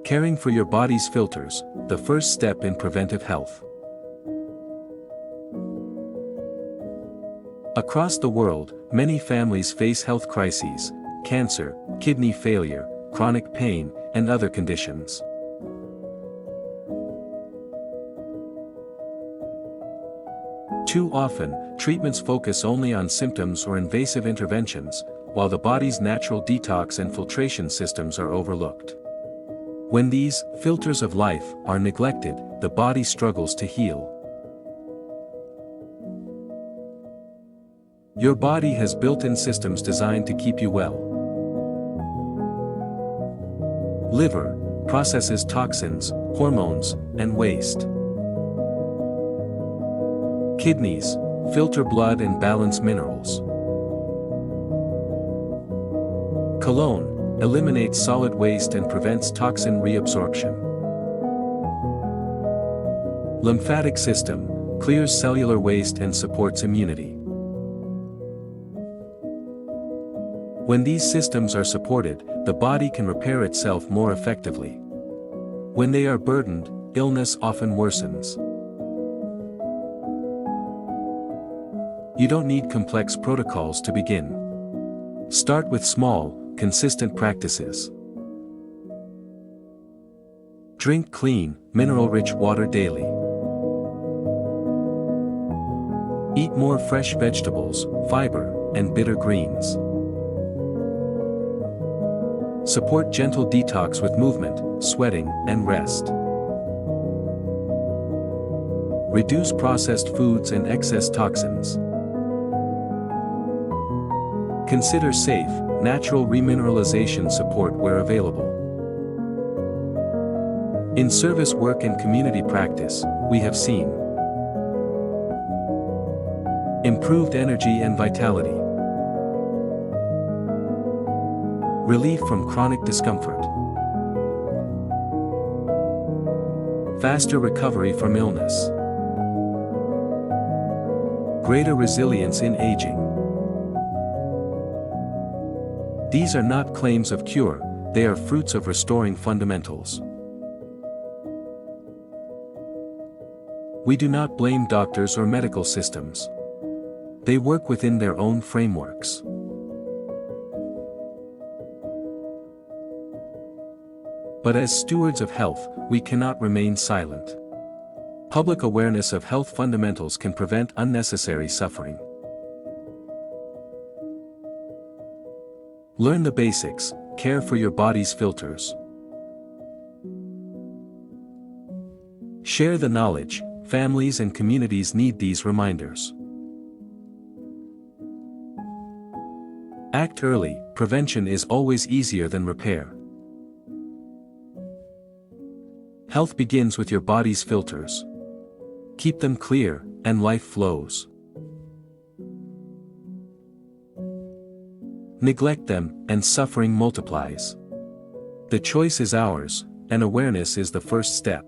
Caring for your body's filters, the first step in preventive health. Across the world, many families face health crises: cancer, kidney failure, chronic pain, and other conditions. Too often, treatments focus only on symptoms or invasive interventions, while the body's natural detox and filtration systems are overlooked. When these filters of life are neglected, the body struggles to heal. Your body has built-in systems designed to keep you well. Liver processes toxins, hormones, and waste. Kidneys filter blood and balance minerals. Colon eliminates solid waste and prevents toxin reabsorption. Lymphatic system clears cellular waste and supports immunity. When these systems are supported, the body can repair itself more effectively. When they are burdened, illness often worsens. You don't need complex protocols to begin. Start with small, consistent practices. Drink clean, mineral-rich water daily. Eat more fresh vegetables, fiber, and bitter greens. Support gentle detox with movement, sweating, and rest. Reduce processed foods and excess toxins. Consider safe, natural remineralization support where available. In service work and community practice, we have seen improved energy and vitality, relief from chronic discomfort, faster recovery from illness, greater resilience in aging. These are not claims of cure, they are fruits of restoring fundamentals. We do not blame doctors or medical systems. They work within their own frameworks. But as stewards of health, we cannot remain silent. Public awareness of health fundamentals can prevent unnecessary suffering. Learn the basics, care for your body's filters. Share the knowledge, families and communities need these reminders. Act early, prevention is always easier than repair. Health begins with your body's filters. Keep them clear, and life flows. Neglect them, and suffering multiplies. The choice is ours, and awareness is the first step.